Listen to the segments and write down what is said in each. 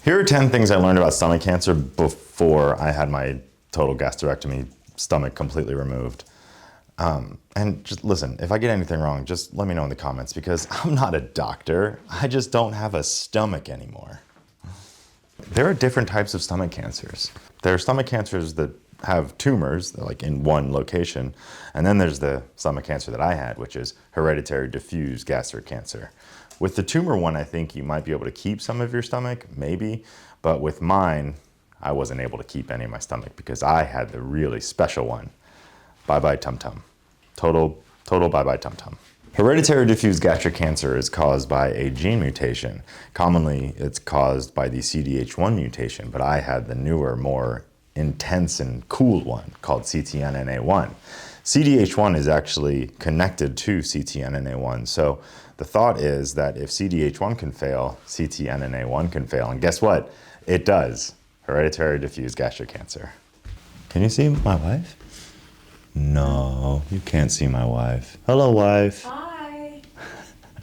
Here are 10 things I learned about stomach cancer before I had my total gastrectomy, stomach completely removed. And just listen, if I get anything wrong, just let me know in the comments because I'm not a doctor. I just don't have a stomach anymore. There are different types of stomach cancers. There are stomach cancers that have tumors, like in one location. And then there's the stomach cancer that I had, which is hereditary diffuse gastric cancer. With the tumor one, I think you might be able to keep some of your stomach, maybe. But with mine, I wasn't able to keep any of my stomach because I had the really special one. Bye-bye tum-tum. Total bye-bye tum-tum. Hereditary diffuse gastric cancer is caused by a gene mutation. Commonly, it's caused by the CDH1 mutation, but I had the newer, more intense and cool one called ctNNA1. CDH1 is actually connected to ctNNA1, so the thought is that if CDH1 can fail, ctNNA1 can fail, and guess what? It does. Hereditary diffuse gastric cancer. Can you see my wife? No, you can't see my wife. Hello, wife. Hi.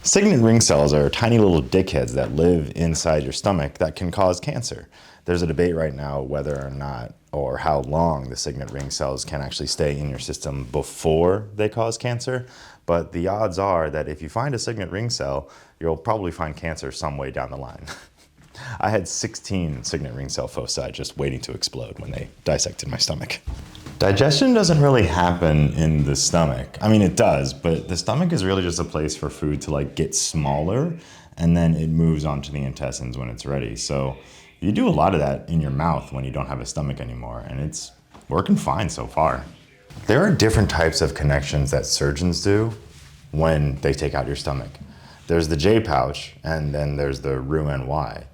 Signet ring cells are tiny little dickheads that live inside your stomach that can cause cancer. There's a debate right now whether or not or how long the signet ring cells can actually stay in your system before they cause cancer. But the odds are that if you find a signet ring cell, you'll probably find cancer some way down the line. I had 16 signet ring cell foci just waiting to explode when they dissected my stomach. Digestion doesn't really happen in the stomach. I mean, it does, but the stomach is really just a place for food to like get smaller, and then it moves on to the intestines when it's ready. So you do a lot of that in your mouth when you don't have a stomach anymore, and it's working fine so far. There are different types of connections that surgeons do when they take out your stomach. There's the J pouch, and then there's the Roux-en-Y.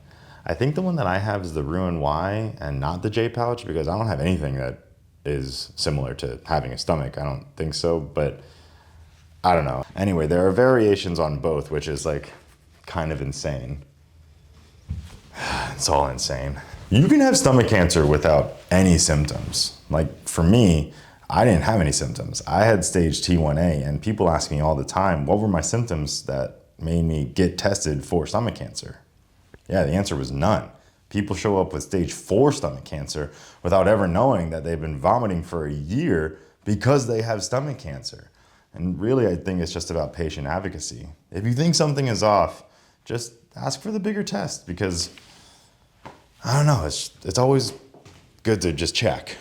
I think the one that I have is the Roux-en-Y and not the J pouch because I don't have anything that is similar to having a stomach. I don't think so, but I don't know. Anyway, there are variations on both, which is like kind of insane. It's all insane. You can have stomach cancer without any symptoms. Like for me, I didn't have any symptoms. I had stage T1A, and people ask me all the time, what were my symptoms that made me get tested for stomach cancer? Yeah, the answer was none. People show up with stage 4 stomach cancer without ever knowing that they've been vomiting for a year because they have stomach cancer. And really, I think it's just about patient advocacy. If you think something is off, just ask for the bigger test because, I don't know, it's always good to just check.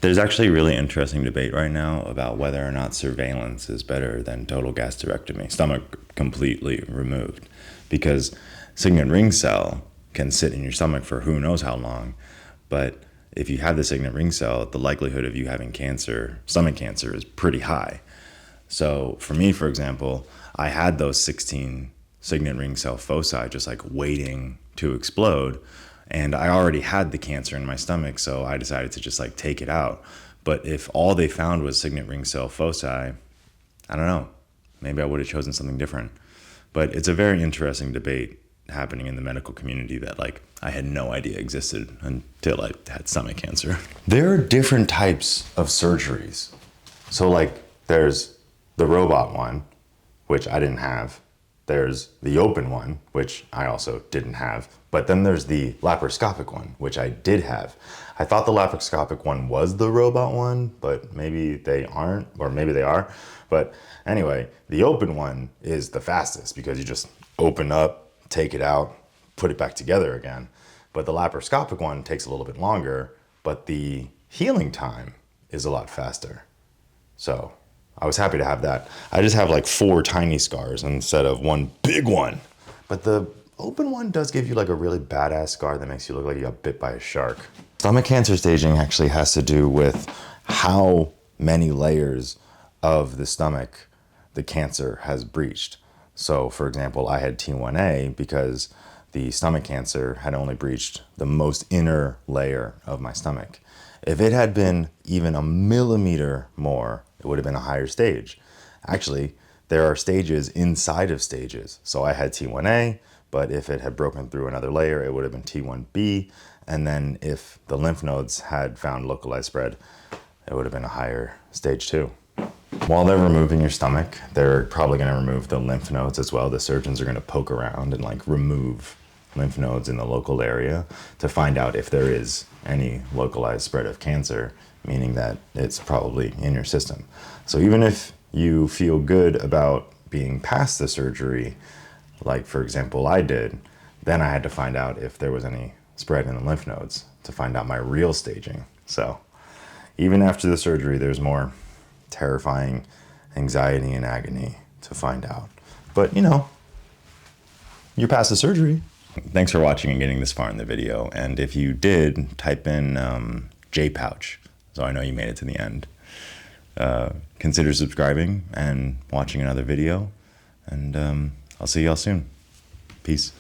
There's actually a really interesting debate right now about whether or not surveillance is better than total gastrectomy, stomach completely removed, because signet ring cell can sit in your stomach for who knows how long, but if you have the signet ring cell, the likelihood of you having cancer, stomach cancer, is pretty high. So for me, for example, I had those 16 signet ring cell foci just like waiting to explode, and I already had the cancer in my stomach, so I decided to just like take it out. But if all they found was signet ring cell foci, I don't know, maybe I would have chosen something different. But it's a very interesting debate happening in the medical community that like I had no idea existed until I had stomach cancer. There are different types of surgeries. So like there's the robot one, which I didn't have. There's the open one, which I also didn't have. But then there's the laparoscopic one, which I did have. I thought the laparoscopic one was the robot one, but maybe they aren't, or maybe they are. But anyway, the open one is the fastest because you just open up, take it out, put it back together again. But the laparoscopic one takes a little bit longer, but the healing time is a lot faster. So I was happy to have that. I just have like 4 tiny scars instead of one big one. But the open one does give you like a really badass scar that makes you look like you got bit by a shark. Stomach cancer staging actually has to do with how many layers of the stomach the cancer has breached. So for example, I had T1A because the stomach cancer had only breached the most inner layer of my stomach. If it had been even a millimeter more, it would have been a higher stage. Actually, there are stages inside of stages. So I had T1A, but if it had broken through another layer, it would have been T1B. And then if the lymph nodes had found localized spread, it would have been a higher stage 2. While they're removing your stomach, they're probably going to remove the lymph nodes as well. The surgeons are going to poke around and like remove lymph nodes in the local area to find out if there is any localized spread of cancer, meaning that it's probably in your system. So even if you feel good about being past the surgery, like for example I did, then I had to find out if there was any spread in the lymph nodes to find out my real staging. So even after the surgery, there's more terrifying anxiety and agony to find out. But you know, you're past the surgery. Thanks for watching and getting this far in the video. And if you did, type in J-pouch, so I know you made it to the end. Consider subscribing and watching another video. And I'll see y'all soon. Peace.